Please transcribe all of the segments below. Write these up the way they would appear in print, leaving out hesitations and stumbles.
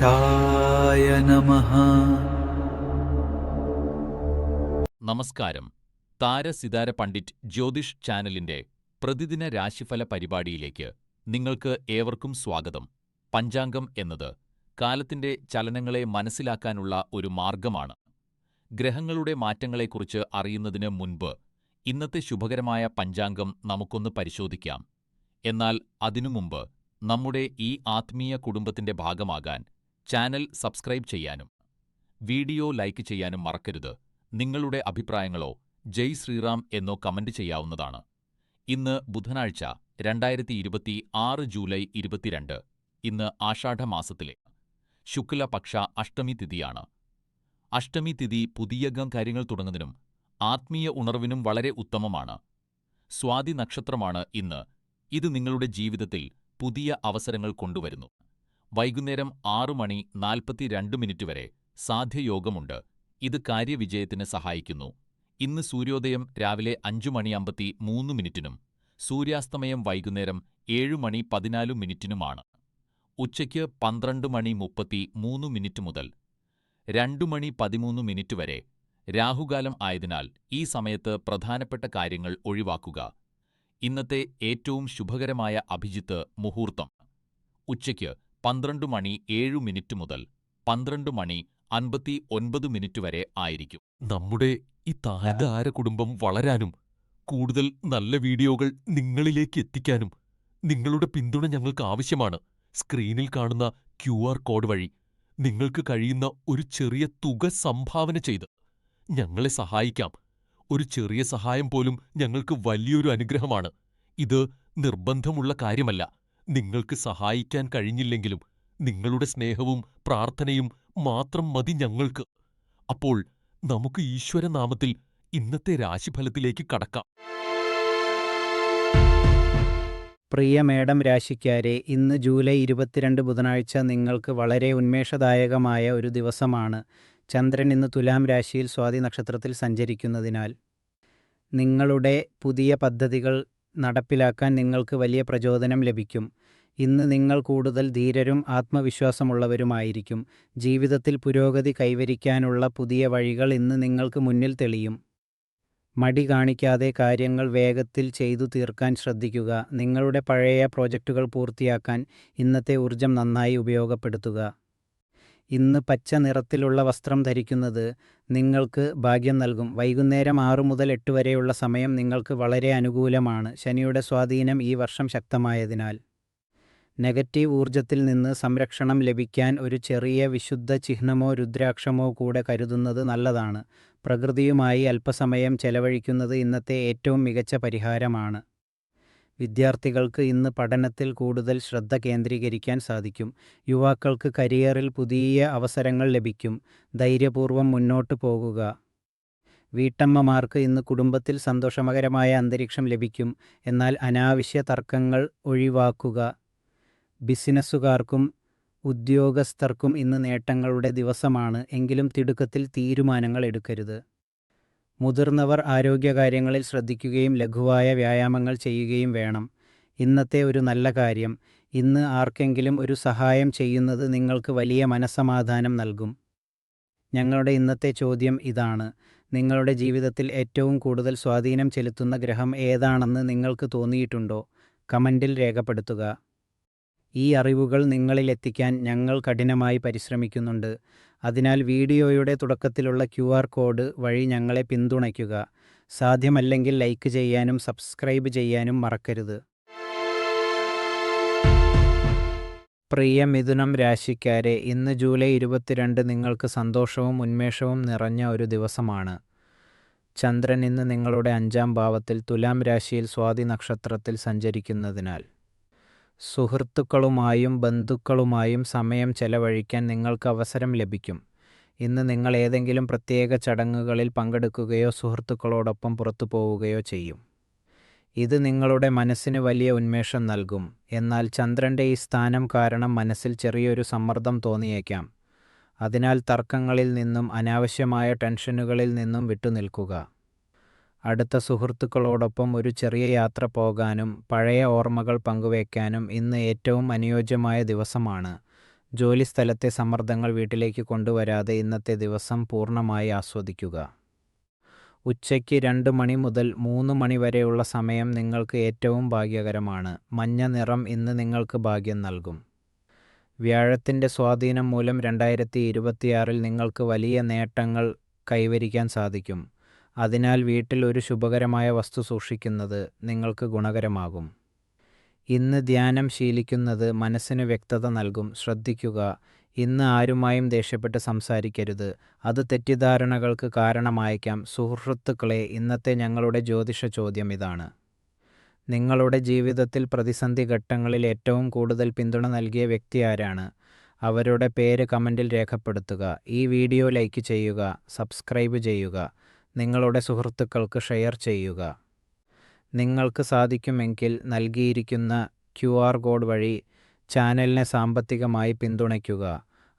ഗണേശായ നമഃ. നമസ്കാരം. താരസിതാര പണ്ഡിറ്റ് ജ്യോതിഷ് ചാനലിന്റെ പ്രതിദിന രാശിഫല പരിപാടിയിലേക്ക് നിങ്ങൾക്ക് ഏവർക്കും സ്വാഗതം. പഞ്ചാംഗം എന്നത് കാലത്തിന്റെ ചലനങ്ങളെ മനസ്സിലാക്കാനുള്ള ഒരു മാർഗമാണ്. ഗ്രഹങ്ങളുടെ മാറ്റങ്ങളെക്കുറിച്ച് അറിയുന്നതിന് മുൻപ് ഇന്നത്തെ ശുഭകരമായ പഞ്ചാംഗം നമുക്കൊന്ന് പരിശോധിക്കാം. എന്നാൽ അതിനു മുമ്പ് നമ്മുടെ ഈ ആത്മീയ കുടുംബത്തിന്റെ ഭാഗമാകാൻ ചാനൽ സബ്സ്ക്രൈബ് ചെയ്യാനും വീഡിയോ ലൈക്ക് ചെയ്യാനും മറക്കരുത്. നിങ്ങളുടെ അഭിപ്രായങ്ങളോ ജയ് ശ്രീറാം എന്നോ കമന്റ് ചെയ്യാവുന്നതാണ്. ഇന്ന് ബുധനാഴ്ച 2026 ജൂലൈ 22. ഇന്ന് ആഷാഢമാസത്തിലെ ശുക്ലപക്ഷ അഷ്ടമി തിഥിയാണ്. അഷ്ടമി തിഥി പുതിയ കാര്യങ്ങൾ തുടങ്ങുന്നതിനും ആത്മീയ ഉണർവിനും വളരെ ഉത്തമമാണ്. സ്വാതി നക്ഷത്രമാണ് ഇന്ന്. ഇത് നിങ്ങളുടെ ജീവിതത്തിൽ പുതിയ അവസരങ്ങൾ കൊണ്ടുവരുന്നു. വൈകുന്നേരം 6:42 വരെ സാധ്യയോഗമുണ്ട്. ഇത് കാര്യവിജയത്തിന് സഹായിക്കുന്നു. ഇന്ന് സൂര്യോദയം രാവിലെ 5:53 സൂര്യാസ്തമയം വൈകുന്നേരം 7:14 ഉച്ചയ്ക്ക് 12:33 മുതൽ 2:13 വരെ രാഹുകാലം ആയതിനാൽ ഈ സമയത്ത് പ്രധാനപ്പെട്ട കാര്യങ്ങൾ ഒഴിവാക്കുക. ഇന്നത്തെ ഏറ്റവും ശുഭകരമായ അഭിജിത്ത് മുഹൂർത്തം ഉച്ചയ്ക്ക് 12:07 മുതൽ 12:59 വരെ ആയിരിക്കും. നമ്മുടെ ഈ താര കുടുംബം വളരാനും കൂടുതൽ നല്ല വീഡിയോകൾ നിങ്ങളിലേക്ക് എത്തിക്കാനും നിങ്ങളുടെ പിന്തുണ ഞങ്ങൾക്ക് ആവശ്യമാണ്. സ്ക്രീനിൽ കാണുന്ന QR കോഡ് വഴി നിങ്ങൾക്ക് കഴിയുന്ന ഒരു ചെറിയ തുക സംഭാവന ചെയ്ത് ഞങ്ങളെ സഹായിക്കാം. ഒരു ചെറിയ സഹായം പോലും ഞങ്ങൾക്ക് വലിയൊരു അനുഗ്രഹമാണ്. ഇത് നിർബന്ധമുള്ള കാര്യമല്ല. നിങ്ങൾക്ക് സഹായിക്കാൻ കഴിഞ്ഞില്ലെങ്കിലും നിങ്ങളുടെ സ്നേഹവും പ്രാർത്ഥനയും മാത്രം മതി ഞങ്ങൾക്ക്. അപ്പോൾ നമുക്ക് ഈശ്വരനാമത്തിൽ ഇന്നത്തെ രാശിഫലത്തിലേക്ക് കടക്കാം. പ്രിയ മേടം രാശിക്കാരെ, ഇന്ന് ജൂലൈ 22 ബുധനാഴ്ച നിങ്ങൾക്ക് വളരെ ഉന്മേഷദായകമായ ഒരു ദിവസമാണ്. ചന്ദ്രൻ ഇന്ന് തുലാം രാശിയിൽ സ്വാതി നക്ഷത്രത്തിൽ സഞ്ചരിക്കുന്നതിനാൽ നിങ്ങളുടെ പുതിയ പദ്ധതികൾ നടപ്പിലാക്കാൻ നിങ്ങൾക്ക് വലിയ പ്രചോദനം ലഭിക്കും. ഇന്ന് നിങ്ങൾ കൂടുതൽ ധീരരും ആത്മവിശ്വാസമുള്ളവരുമായിരിക്കും. ജീവിതത്തിൽ പുരോഗതി കൈവരിക്കാനുള്ള പുതിയ വഴികൾ ഇന്ന് നിങ്ങൾക്ക് മുന്നിൽ തെളിയും. മടി കാണിക്കാതെ കാര്യങ്ങൾ വേഗത്തിൽ ചെയ്തു തീർക്കാൻ ശ്രദ്ധിക്കുക. നിങ്ങളുടെ പഴയ പ്രോജക്റ്റുകൾ പൂർത്തിയാക്കാൻ ഇന്നത്തെ ഊർജം നന്നായി ഉപയോഗപ്പെടുത്തുക. ഇന്ന് പച്ച നിറത്തിലുള്ള വസ്ത്രം ധരിക്കുന്നത് നിങ്ങൾക്ക് ഭാഗ്യം നൽകും. വൈകുന്നേരം 6 മുതൽ 8 വരെയുള്ള സമയം നിങ്ങൾക്ക് വളരെ അനുകൂലമാണ്. ശനിയുടെ സ്വാധീനം ഈ വർഷം ശക്തമായതിനാൽ നെഗറ്റീവ് ഊർജത്തിൽ നിന്ന് സംരക്ഷണം ലഭിക്കാൻ ഒരു ചെറിയ വിശുദ്ധ ചിഹ്നമോ രുദ്രാക്ഷമോ കൂടെ കരുതുന്നത് നല്ലതാണ്. പ്രകൃതിയുമായി അല്പസമയം ചെലവഴിക്കുന്നത് ഇന്നത്തെ ഏറ്റവും മികച്ച പരിഹാരമാണ്. വിദ്യാർത്ഥികൾക്ക് ഇന്ന് പഠനത്തിൽ കൂടുതൽ ശ്രദ്ധ കേന്ദ്രീകരിക്കാൻ സാധിക്കും. യുവാക്കൾക്ക് കരിയറിൽ പുതിയ അവസരങ്ങൾ ലഭിക്കും. ധൈര്യപൂർവ്വം മുന്നോട്ട് പോകുക. വീട്ടമ്മമാർക്ക് ഇന്ന് കുടുംബത്തിൽ സന്തോഷകരമായ അന്തരീക്ഷം ലഭിക്കും. എന്നാൽ അനാവശ്യ തർക്കങ്ങൾ ഒഴിവാക്കുക. ബിസിനസ്സുകാർക്കും ഉദ്യോഗസ്ഥർക്കും ഇന്ന് നേട്ടങ്ങളുടെ ദിവസമാണ്. എങ്കിലും തിടുക്കത്തിൽ തീരുമാനങ്ങൾ എടുക്കരുത്. മുതിർന്നവർ ആരോഗ്യകാര്യങ്ങളിൽ ശ്രദ്ധിക്കുകയും ലഘുവായ വ്യായാമങ്ങൾ ചെയ്യുകയും വേണം. ഇന്നത്തെ ഒരു നല്ല കാര്യം, ഇന്ന് ആർക്കെങ്കിലും ഒരു സഹായം ചെയ്യുന്നത് നിങ്ങൾക്ക് വലിയ മനസ്സമാധാനം നൽകും. ഞങ്ങളുടെ ഇന്നത്തെ ചോദ്യം ഇതാണ്: നിങ്ങളുടെ ജീവിതത്തിൽ ഏറ്റവും കൂടുതൽ സ്വാധീനം ചെലുത്തുന്ന ഗ്രഹം ഏതാണെന്ന് നിങ്ങൾക്ക് തോന്നിയിട്ടുണ്ടോ? കമന്റിൽ രേഖപ്പെടുത്തുക. ഈ അറിവുകൾ നിങ്ങളിലെത്തിക്കാൻ ഞങ്ങൾ കഠിനമായി പരിശ്രമിക്കുന്നുണ്ട്. അതിനാൽ വീഡിയോയുടെ തുടക്കത്തിലുള്ള QR കോഡ് വഴി ഞങ്ങളെ പിന്തുണയ്ക്കുക. സാധ്യമല്ലെങ്കിൽ ലൈക്ക് ചെയ്യാനും സബ്സ്ക്രൈബ് ചെയ്യാനും മറക്കരുത്. പ്രിയ മിഥുനം രാശിക്കാരെ, ഇന്ന് ജൂലൈ 22 നിങ്ങൾക്ക് സന്തോഷവും ഉന്മേഷവും നിറഞ്ഞ ഒരു ദിവസമാണ്. ചന്ദ്രൻ ഇന്ന് നിങ്ങളുടെ 5ാം ഭാവത്തിൽ തുലാം രാശിയിൽ സ്വാതി നക്ഷത്രത്തിൽ സഞ്ചരിക്കുന്നതിനാൽ സുഹൃത്തുക്കളുമായും ബന്ധുക്കളുമായും സമയം ചെലവഴിക്കാൻ നിങ്ങൾക്ക് അവസരം ലഭിക്കും. ഇന്ന് നിങ്ങൾ ഏതെങ്കിലും പ്രത്യേക ചടങ്ങുകളിൽ പങ്കെടുക്കുകയോ സുഹൃത്തുക്കളോടൊപ്പം പുറത്തു പോവുകയോ ചെയ്യും. ഇത് നിങ്ങളുടെ മനസ്സിന് വലിയ ഉന്മേഷം നൽകും. എന്നാൽ ചന്ദ്രൻ്റെ ഈ സ്ഥാനം കാരണം മനസ്സിൽ ചെറിയൊരു സമ്മർദ്ദം തോന്നിയേക്കാം. അതിനാൽ തർക്കങ്ങളിൽ നിന്നും അനാവശ്യമായ ടെൻഷനുകളിൽ നിന്നും വിട്ടുനിൽക്കുക. അടുത്ത സുഹൃത്തുക്കളോടൊപ്പം ഒരു ചെറിയ യാത്ര പോകാനും പഴയ ഓർമ്മകൾ പങ്കുവയ്ക്കാനും ഇന്ന് ഏറ്റവും അനുയോജ്യമായ ദിവസമാണ്. ജോലിസ്ഥലത്തെ സമ്മർദ്ദങ്ങൾ വീട്ടിലേക്ക് കൊണ്ടുവരാതെ ഇന്നത്തെ ദിവസം പൂർണ്ണമായി ആസ്വദിക്കുക. ഉച്ചയ്ക്ക് 2 മണി മുതൽ 3 മണി വരെയുള്ള സമയം നിങ്ങൾക്ക് ഏറ്റവും ഭാഗ്യകരമാണ്. മഞ്ഞ നിറം ഇന്ന് നിങ്ങൾക്ക് ഭാഗ്യം നൽകും. വ്യാഴത്തിൻ്റെ സ്വാധീനം മൂലം 2026-ൽ നിങ്ങൾക്ക് വലിയ നേട്ടങ്ങൾ കൈവരിക്കാൻ സാധിക്കും. അതിനാൽ വീട്ടിൽ ഒരു ശുഭകരമായ വസ്തു സൂക്ഷിക്കുന്നത് നിങ്ങൾക്ക് ഗുണകരമാകും. ഇന്ന് ധ്യാനം ശീലിക്കുന്നത് മനസ്സിന് വ്യക്തത നൽകും. ശ്രദ്ധിക്കുക, ഇന്ന് ആരുമായും ദേഷ്യപ്പെട്ട് സംസാരിക്കരുത്. അത് തെറ്റിദ്ധാരണകൾക്ക് കാരണമായേക്കാം. സുഹൃത്തുക്കളെ, ഇന്നത്തെ ഞങ്ങളുടെ ജ്യോതിഷ ചോദ്യം ഇതാണ്. നിങ്ങളുടെ ജീവിതത്തിൽ പ്രതിസന്ധി ഘട്ടങ്ങളിൽ ഏറ്റവും കൂടുതൽ പിന്തുണ നൽകിയ വ്യക്തി ആരാണ്? അവരുടെ പേര് കമൻറ്റിൽ രേഖപ്പെടുത്തുക. ഈ വീഡിയോ ലൈക്ക് ചെയ്യുക, സബ്സ്ക്രൈബ് ചെയ്യുക, നിങ്ങളുടെ സുഹൃത്തുക്കൾക്ക് ഷെയർ ചെയ്യുക. നിങ്ങൾക്ക് സാധിക്കുമെങ്കിൽ നൽകിയിരിക്കുന്ന QR കോഡ് വഴി ചാനലിനെ സാമ്പത്തികമായി പിന്തുണയ്ക്കുക.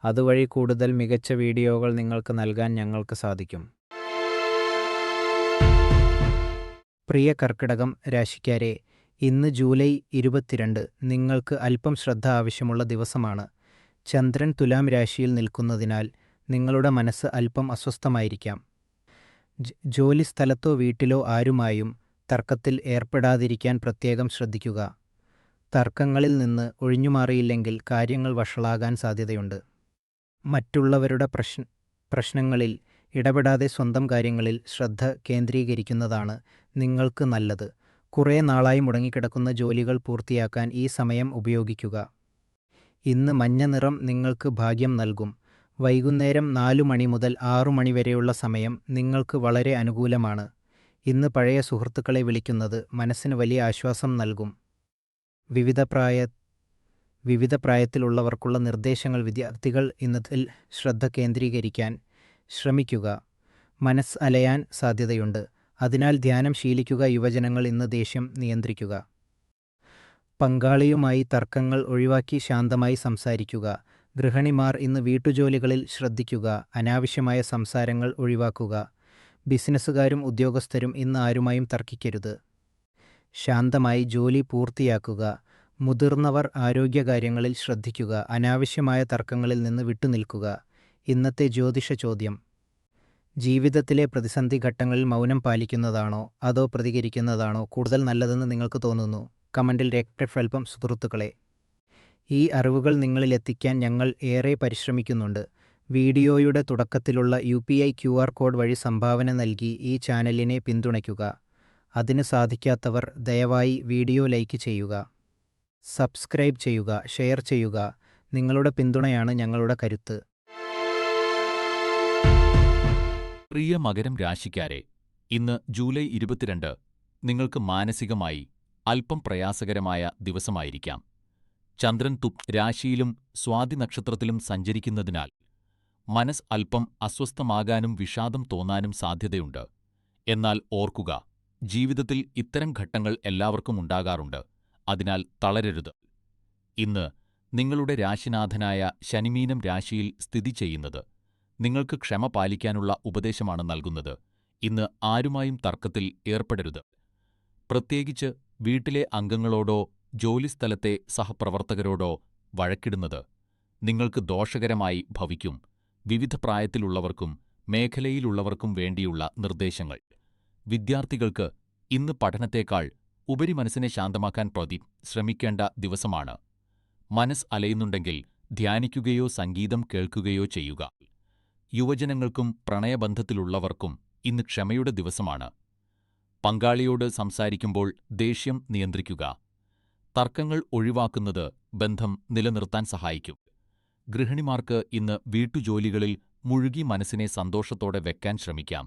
അതുവഴി കൂടുതൽ മികച്ച വീഡിയോകൾ നിങ്ങൾക്ക് നൽകാൻ ഞങ്ങൾക്ക് സാധിക്കും. പ്രിയ കർക്കിടകം രാശിക്കാരെ, ഇന്ന് ജൂലൈ 22. നിങ്ങൾക്ക് അല്പം ശ്രദ്ധ ആവശ്യമുള്ള ദിവസമാണ്. ചന്ദ്രൻ തുലാം രാശിയിൽ നിൽക്കുന്നതിനാൽ നിങ്ങളുടെ മനസ്സ് അല്പം അസ്വസ്ഥമായിരിക്കാം. ജോലിസ്ഥലത്തോ വീട്ടിലോ ആരുമായും തർക്കത്തിൽ ഏർപ്പെടാതിരിക്കാൻ പ്രത്യേകം ശ്രദ്ധിക്കുക. തർക്കങ്ങളിൽ നിന്ന് ഒഴിഞ്ഞുമാറിയില്ലെങ്കിൽ കാര്യങ്ങൾ വഷളാകാൻ സാധ്യതയുണ്ട്. മറ്റുള്ളവരുടെ പ്രശ്നങ്ങളിൽ ഇടപെടാതെ സ്വന്തം കാര്യങ്ങളിൽ ശ്രദ്ധ കേന്ദ്രീകരിക്കുന്നതാണ് നിങ്ങൾക്ക് നല്ലത്. കുറേ നാളായി മുടങ്ങിക്കിടക്കുന്ന ജോലികൾ പൂർത്തിയാക്കാൻ ഈ സമയം ഉപയോഗിക്കുക. ഇന്ന് മഞ്ഞ നിറം നിങ്ങൾക്ക് ഭാഗ്യം നൽകും. വൈകുന്നേരം 4 മണി മുതൽ 6 മണി വരെയുള്ള സമയം നിങ്ങൾക്ക് വളരെ അനുകൂലമാണ്. ഇന്ന് പഴയ സുഹൃത്തുക്കളെ വിളിക്കുന്നത് മനസ്സിന് വലിയ ആശ്വാസം നൽകും. വിവിധ പ്രായത്തിലുള്ളവർക്കുള്ള നിർദ്ദേശങ്ങൾ വിദ്യാർത്ഥികൾ ഇന്നതിൽ ശ്രദ്ധ കേന്ദ്രീകരിക്കാൻ ശ്രമിക്കുക. മനസ്സ് അലയാൻ സാധ്യതയുണ്ട്. അതിനാൽ ധ്യാനം ശീലിക്കുക. യുവജനങ്ങൾ ഇന്ന് ദേഷ്യം നിയന്ത്രിക്കുക. പങ്കാളിയുമായി തർക്കങ്ങൾ ഒഴിവാക്കി ശാന്തമായി സംസാരിക്കുക. ഗൃഹിണിമാർ ഇന്ന് വീട്ടുജോലികളിൽ ശ്രദ്ധിക്കുക. അനാവശ്യമായ സംസാരങ്ങൾ ഒഴിവാക്കുക. ബിസിനസ്സുകാരും ഉദ്യോഗസ്ഥരും ഇന്ന് ആരുമായും തർക്കിക്കരുത്. ശാന്തമായി ജോലി പൂർത്തിയാക്കുക. മുതിർന്നവർ ആരോഗ്യകാര്യങ്ങളിൽ ശ്രദ്ധിക്കുക. അനാവശ്യമായ തർക്കങ്ങളിൽ നിന്ന് വിട്ടുനിൽക്കുക. ഇന്നത്തെ ജ്യോതിഷ ചോദ്യം: ജീവിതത്തിലെ പ്രതിസന്ധി ഘട്ടങ്ങളിൽ മൗനം പാലിക്കുന്നതാണോ അതോ പ്രതികരിക്കുന്നതാണോ കൂടുതൽ നല്ലതെന്ന് നിങ്ങൾക്ക് തോന്നുന്നു? കമൻറ്റിൽ രേഖപ്പെടുത്തുക. സുഹൃത്തുക്കളെ, ഈ അറിവുകൾ നിങ്ങളിലെത്തിക്കാൻ ഞങ്ങൾ ഏറെ പരിശ്രമിക്കുന്നുണ്ട്. വീഡിയോയുടെ തുടക്കത്തിലുള്ള UPI QR കോഡ് വഴി സംഭാവന നൽകി ഈ ചാനലിനെ പിന്തുണയ്ക്കുക. അതിന് സാധിക്കാത്തവർ ദയവായി വീഡിയോ ലൈക്ക് ചെയ്യുക, സബ്സ്ക്രൈബ് ചെയ്യുക, ഷെയർ ചെയ്യുക. നിങ്ങളുടെ പിന്തുണയാണ് ഞങ്ങളുടെ കരുത്ത്. പ്രിയ മകരം രാശിക്കാരെ, ഇന്ന് ജൂലൈ 22 നിങ്ങൾക്ക് മാനസികമായി അല്പം പ്രയാസകരമായ ദിവസമായിരിക്കാം. ചന്ദ്രൻ രാശിയിലും സ്വാതി നക്ഷത്രത്തിലും സഞ്ചരിക്കുന്നതിനാൽ മനസ്സ് അല്പം അസ്വസ്ഥമാകാനും വിഷാദം തോന്നാനും സാധ്യതയുണ്ട്. എന്നാൽ ഓർക്കുക, ജീവിതത്തിൽ ഇത്തരം ഘട്ടങ്ങൾ എല്ലാവർക്കും ഉണ്ടാകാറുണ്ട്. അതിനാൽ തളരരുത്. ഇന്ന് നിങ്ങളുടെ രാശിനാഥനായ ശനിമീനം രാശിയിൽ സ്ഥിതി ചെയ്യുന്നത് നിങ്ങൾക്ക് ക്ഷമ പാലിക്കാനുള്ള ഉപദേശമാണ് നൽകുന്നത്. ഇന്ന് ആരുമായും തർക്കത്തിൽ ഏർപ്പെടരുത്. പ്രത്യേകിച്ച് വീട്ടിലെ അംഗങ്ങളോടോ ജോലിസ്ഥലത്തെ സഹപ്രവർത്തകരോടോ വഴക്കിടുന്നത് നിങ്ങൾക്ക് ദോഷകരമായി ഭവിക്കും. വിവിധ പ്രായത്തിലുള്ളവർക്കും മേഖലയിലുള്ളവർക്കും വേണ്ടിയുള്ള നിർദ്ദേശങ്ങൾ: വിദ്യാർത്ഥികൾക്ക് ഇന്ന് പഠനത്തേക്കാൾ ഉപരിമനസ്സിനെ ശാന്തമാക്കാൻ ശ്രമിക്കേണ്ട ദിവസമാണ്. മനസ്സ് അലയുന്നുണ്ടെങ്കിൽ ധ്യാനിക്കുകയോ സംഗീതം കേൾക്കുകയോ ചെയ്യുക. യുവജനങ്ങൾക്കും പ്രണയബന്ധത്തിലുള്ളവർക്കും ഇന്ന് ക്ഷമയുടെ ദിവസമാണ്. പങ്കാളിയോട് സംസാരിക്കുമ്പോൾ ദേഷ്യം നിയന്ത്രിക്കുക. തർക്കങ്ങൾ ഒഴിവാക്കുന്നത് ബന്ധം നിലനിർത്താൻ സഹായിക്കും. ഗൃഹിണിമാർക്ക് ഇന്ന് വീട്ടുജോലികളിൽ മുഴുകി മനസ്സിനെ സന്തോഷത്തോടെ വെക്കാൻ ശ്രമിക്കാം.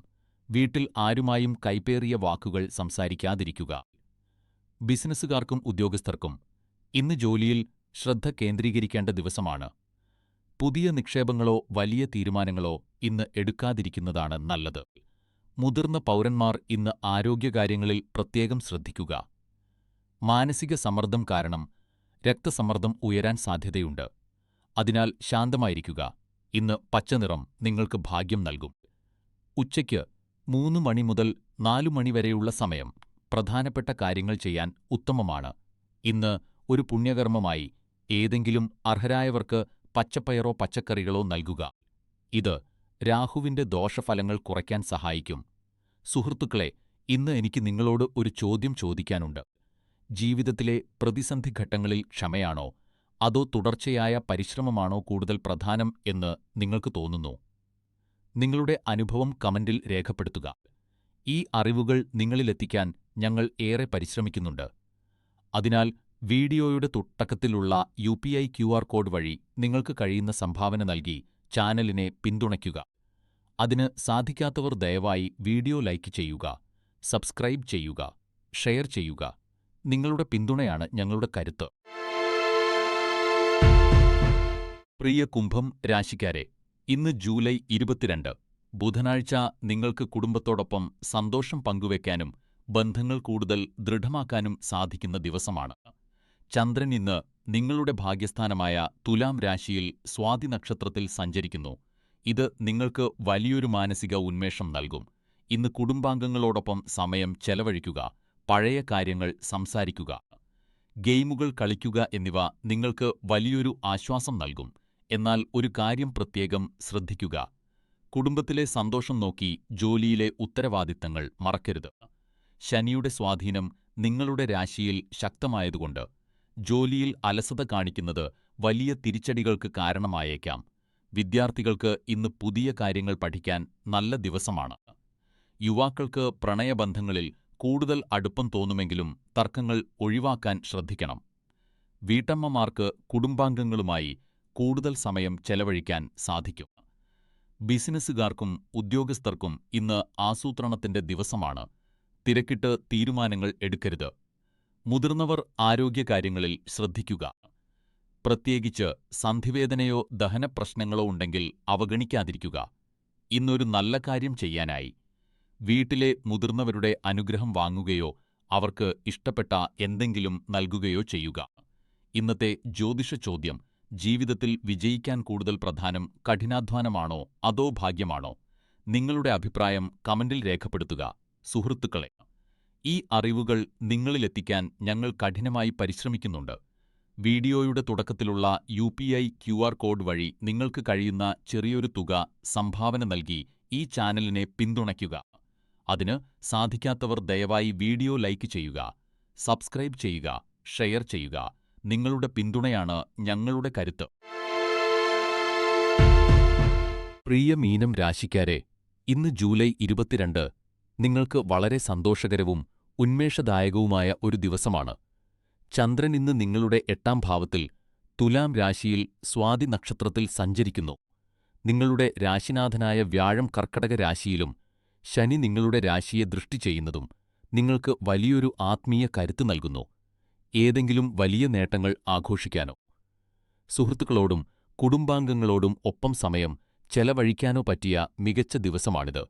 വീട്ടിൽ ആരുമായും കൈപ്പേറിയ വാക്കുകൾ സംസാരിക്കാതിരിക്കുക. ബിസിനസ്സുകാർക്കും ഉദ്യോഗസ്ഥർക്കും ഇന്ന് ജോലിയിൽ ശ്രദ്ധ കേന്ദ്രീകരിക്കേണ്ട ദിവസമാണ്. പുതിയ നിക്ഷേപങ്ങളോ വലിയ തീരുമാനങ്ങളോ ഇന്ന് എടുക്കാതിരിക്കുന്നതാണ് നല്ലത്. മുതിർന്ന പൗരന്മാർ ഇന്ന് ആരോഗ്യകാര്യങ്ങളിൽ പ്രത്യേകം ശ്രദ്ധിക്കുക. മാനസിക സമ്മർദ്ദം കാരണം രക്തസമ്മർദ്ദം ഉയരാൻ സാധ്യതയുണ്ട്. അതിനാൽ ശാന്തമായിരിക്കുക. ഇന്ന് പച്ചനിറം നിങ്ങൾക്ക് ഭാഗ്യം നൽകും. ഉച്ചയ്ക്ക് 3 മണി മുതൽ 4 മണി വരെയുള്ള സമയം പ്രധാനപ്പെട്ട കാര്യങ്ങൾ ചെയ്യാൻ ഉത്തമമാണ്. ഇന്ന് ഒരു പുണ്യകർമ്മമായി ഏതെങ്കിലും അർഹരായവർക്ക് പച്ചപ്പയറോ പച്ചക്കറികളോ നൽകുക. ഇത് രാഹുവിന്റെ ദോഷഫലങ്ങൾ കുറയ്ക്കാൻ സഹായിക്കും. സുഹൃത്തുക്കളെ, ഇന്ന് എനിക്ക് നിങ്ങളോട് ഒരു ചോദ്യം ചോദിക്കാനുണ്ട്. ജീവിതത്തിലെ പ്രതിസന്ധിഘട്ടങ്ങളിൽ ക്ഷമയാണോ അതോ തുടർച്ചയായ പരിശ്രമമാണോ കൂടുതൽ പ്രധാനം എന്ന് നിങ്ങൾക്ക് തോന്നുന്നു? നിങ്ങളുടെ അനുഭവം കമന്റിൽ രേഖപ്പെടുത്തുക. ഈ അറിവുകൾ നിങ്ങളിലെത്തിക്കാൻ ഞങ്ങൾ ഏറെ പരിശ്രമിക്കുന്നുണ്ട്. അതിനാൽ വീഡിയോയുടെ തുടക്കത്തിലുള്ള UPI QR കോഡ് വഴി നിങ്ങൾക്ക് കഴിയുന്ന സംഭാവന നൽകി ചാനലിനെ പിന്തുണയ്ക്കുക. അതിന് സാധിക്കാത്തവർ ദയവായി വീഡിയോ ലൈക്ക് ചെയ്യുക, സബ്സ്ക്രൈബ് ചെയ്യുക, ഷെയർ ചെയ്യുക. നിങ്ങളുടെ പിന്തുണയാണ് ഞങ്ങളുടെ കരുത്ത്. പ്രിയ കുംഭം രാശിക്കാരെ, ഇന്ന് ജൂലൈ 22, ബുധനാഴ്ച. നിങ്ങൾക്ക് കുടുംബത്തോടൊപ്പം സന്തോഷം പങ്കുവെക്കാനും ബന്ധങ്ങൾ കൂടുതൽ ദൃഢമാക്കാനും സാധിക്കുന്ന ദിവസമാണ്. ചന്ദ്രൻ ഇന്ന് നിങ്ങളുടെ ഭാഗ്യസ്ഥാനമായ തുലാം രാശിയിൽ സ്വാതി നക്ഷത്രത്തിൽ സഞ്ചരിക്കുന്നു. ഇത് നിങ്ങൾക്ക് വലിയൊരു മാനസിക ഉന്മേഷം നൽകും. ഇന്ന് കുടുംബാംഗങ്ങളോടൊപ്പം സമയം ചെലവഴിക്കുക, പഴയ കാര്യങ്ങൾ സംസാരിക്കുക, ഗെയിമുകൾ കളിക്കുക എന്നിവ നിങ്ങൾക്ക് വലിയൊരു ആശ്വാസം നൽകും. എന്നാൽ ഒരു കാര്യം പ്രത്യേകം ശ്രദ്ധിക്കുക. കുടുംബത്തിലെ സന്തോഷം നോക്കി ജോലിയിലെ ഉത്തരവാദിത്തങ്ങൾ മറക്കരുത്. ശനിയുടെ സ്വാധീനം നിങ്ങളുടെ രാശിയിൽ ശക്തമായതുകൊണ്ട് ജോലിയിൽ അലസത കാണിക്കുന്നത് വലിയ തിരിച്ചടികൾക്ക് കാരണമായേക്കാം. വിദ്യാർത്ഥികൾക്ക് ഇന്ന് പുതിയ കാര്യങ്ങൾ പഠിക്കാൻ നല്ല ദിവസമാണ്. യുവാക്കൾക്ക് പ്രണയബന്ധങ്ങളിൽ കൂടുതൽ അടുപ്പം തോന്നുമെങ്കിലും തർക്കങ്ങൾ ഒഴിവാക്കാൻ ശ്രദ്ധിക്കണം. വീട്ടമ്മമാർക്ക് കുടുംബാംഗങ്ങളുമായി കൂടുതൽ സമയം ചെലവഴിക്കാൻ സാധിക്കും. ബിസിനസ്സുകാർക്കും ഉദ്യോഗസ്ഥർക്കും ഇന്ന് ആസൂത്രണത്തിന്റെ ദിവസമാണ്. തിരക്കിട്ട് തീരുമാനങ്ങൾ എടുക്കരുത്. മുതിർന്നവർ ആരോഗ്യകാര്യങ്ങളിൽ ശ്രദ്ധിക്കുക. പ്രത്യേകിച്ച് സന്ധിവേദനയോ ദഹനപ്രശ്നങ്ങളോ ഉണ്ടെങ്കിൽ അവഗണിക്കാതിരിക്കുക. ഇന്നൊരു നല്ല കാര്യം ചെയ്യാനായി വീട്ടിലെ മുതിർന്നവരുടെ അനുഗ്രഹം വാങ്ങുകയോ അവർക്ക് ഇഷ്ടപ്പെട്ട എന്തെങ്കിലും നൽകുകയോ ചെയ്യുക. ഇന്നത്തെ ജ്യോതിഷ ചോദ്യം: ജീവിതത്തിൽ വിജയിക്കാൻ കൂടുതൽ പ്രധാനം കഠിനാധ്വാനമാണോ അതോ ഭാഗ്യമാണോ? നിങ്ങളുടെ അഭിപ്രായം കമന്റിൽ രേഖപ്പെടുത്തുക. സുഹൃത്തുക്കളെ, ഈ അറിവുകൾ നിങ്ങളിലെത്തിക്കാൻ ഞങ്ങൾ കഠിനമായി പരിശ്രമിക്കുന്നുണ്ട്. വീഡിയോയുടെ തുടക്കത്തിലുള്ള UPI QR കോഡ് വഴി നിങ്ങൾക്ക് കഴിയുന്ന ചെറിയൊരു തുക സംഭാവന നൽകി ഈ ചാനലിനെ പിന്തുണയ്ക്കുക. അതിന് സാധിക്കാത്തവർ ദയവായി വീഡിയോ ലൈക്ക് ചെയ്യുക, സബ്സ്ക്രൈബ് ചെയ്യുക, ഷെയർ ചെയ്യുക. നിങ്ങളുടെ പിന്തുണയാണ് ഞങ്ങളുടെ കരുത്ത്. പ്രിയ മീനം രാശിക്കാരെ, ഇന്ന് ജൂലൈ 22 നിങ്ങൾക്ക് വളരെ സന്തോഷകരവും ഉന്മേഷദായകവുമായ ഒരു ദിവസമാണ്. ചന്ദ്രൻ ഇന്ന് നിങ്ങളുടെ 8ാം ഭാവത്തിൽ തുലാം രാശിയിൽ സ്വാതി നക്ഷത്രത്തിൽ സഞ്ചരിക്കുന്നു. നിങ്ങളുടെ രാശിനാഥനായ വ്യാഴം കർക്കടക രാശിയിലും ശനി നിങ്ങളുടെ രാശിയെ ദൃഷ്ടി ചെയ്യുന്നതും നിങ്ങൾക്ക് വലിയൊരു ആത്മീയ കരുത്ത് നൽകുന്നു. ഏതെങ്കിലും വലിയ നേട്ടങ്ങൾ ആഘോഷിക്കാനോ സുഹൃത്തുക്കളോടും കുടുംബാംഗങ്ങളോടും ഒപ്പം സമയം ചെലവഴിക്കാനോ പറ്റിയ മികച്ച ദിവസമാണിത്.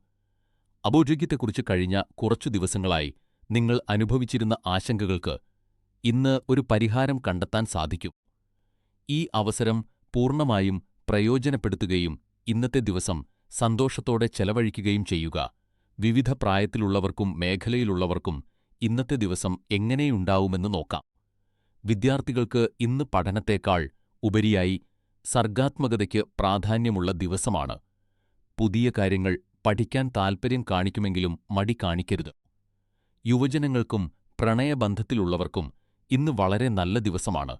അപൗരോഗ്യത്തെക്കുറിച്ച് കഴിഞ്ഞ കുറച്ചു ദിവസങ്ങളായി നിങ്ങൾ അനുഭവിച്ചിരുന്ന ആശങ്കകൾക്ക് ഇന്ന് ഒരു പരിഹാരം കണ്ടെത്താൻ സാധിക്കും. ഈ അവസരം പൂർണ്ണമായും പ്രയോജനപ്പെടുത്തുകയും ഇന്നത്തെ ദിവസം സന്തോഷത്തോടെ ചെലവഴിക്കുകയും ചെയ്യുക. വിവിധ പ്രായത്തിലുള്ളവർക്കും മേഖലയിലുള്ളവർക്കും ഇന്നത്തെ ദിവസം എങ്ങനെയുണ്ടാവുമെന്ന് നോക്കാം. വിദ്യാർത്ഥികൾക്ക് ഇന്ന് പഠനത്തേക്കാൾ ഉപരിയായി സർഗാത്മകതയ്ക്ക് പ്രാധാന്യമുള്ള ദിവസമാണ്. പുതിയ കാര്യങ്ങൾ പഠിക്കാൻ താൽപ്പര്യം കാണിക്കുമെങ്കിലും മടി കാണിക്കരുത്. യുവജനങ്ങൾക്കും പ്രണയബന്ധത്തിലുള്ളവർക്കും ഇന്ന് വളരെ നല്ല ദിവസമാണ്.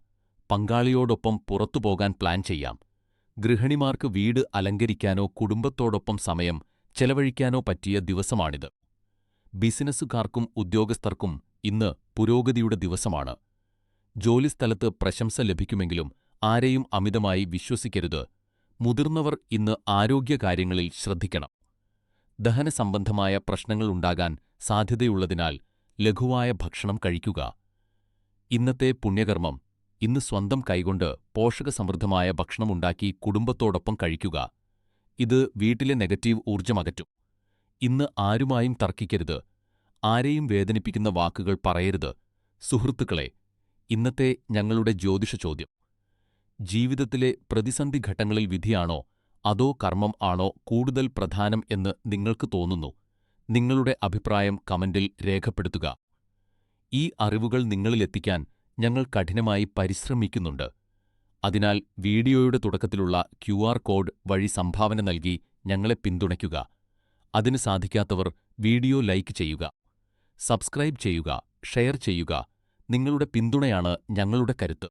പങ്കാളിയോടൊപ്പം പുറത്തുപോകാൻ പ്ലാൻ ചെയ്യാം. ഗൃഹിണിമാർക്ക് വീട് അലങ്കരിക്കാനോ കുടുംബത്തോടൊപ്പം സമയം ചെലവഴിക്കാനോ പറ്റിയ ദിവസമാണിത്. ബിസിനസ്സുകാർക്കും ഉദ്യോഗസ്ഥർക്കും ഇന്ന് പുരോഗതിയുടെ ദിവസമാണ്. ജോലിസ്ഥലത്ത് പ്രശംസ ലഭിക്കുമെങ്കിലും ആരെയും അമിതമായി വിശ്വസിക്കരുത്. മുതിർന്നവർ ഇന്ന് ആരോഗ്യകാര്യങ്ങളിൽ ശ്രദ്ധിക്കണം. ദഹനസംബന്ധമായ പ്രശ്നങ്ങളുണ്ടാകാൻ സാധ്യതയുള്ളതിനാൽ ലഘുവായ ഭക്ഷണം കഴിക്കുക. ഇന്നത്തെ പുണ്യകർമ്മം: ഇന്ന് സ്വന്തം കൈകൊണ്ട് പോഷകസമൃദ്ധമായ ഭക്ഷണമുണ്ടാക്കി കുടുംബത്തോടൊപ്പം കഴിക്കുക. ഇത് വീട്ടിലെ നെഗറ്റീവ് ഊർജ്ജമകറ്റും. ഇന്ന് ആരുമായും തർക്കിക്കരുത്. ആരെയും വേദനിപ്പിക്കുന്ന വാക്കുകൾ പറയരുത്. സുഹൃത്തുക്കളെ, ഇന്നത്തെ ഞങ്ങളുടെ ജ്യോതിഷ ചോദ്യം: ജീവിതത്തിലെ പ്രതിസന്ധി ഘട്ടങ്ങളിൽ വിധിയാണോ അതോ കർമ്മം ആണോ കൂടുതൽ പ്രധാനം എന്ന് നിങ്ങൾക്ക് തോന്നുന്നു? നിങ്ങളുടെ അഭിപ്രായം കമന്റിൽ രേഖപ്പെടുത്തുക. ഈ അറിവുകൾ നിങ്ങളിലെത്തിക്കാൻ ഞങ്ങൾ കഠിനമായി പരിശ്രമിക്കുന്നുണ്ട്. അതിനാൽ വീഡിയോയുടെ തുടക്കത്തിലുള്ള QR കോഡ് വഴി സംഭാവന നൽകി ഞങ്ങളെ പിന്തുണയ്ക്കുക. അതിന് സാധിക്കാത്തവർ വീഡിയോ ലൈക്ക് ചെയ്യുക, സബ്സ്ക്രൈബ് ചെയ്യുക, ഷെയർ ചെയ്യുക. നിങ്ങളുടെ പിന്തുണയാണ് ഞങ്ങളുടെ കരുത്ത്.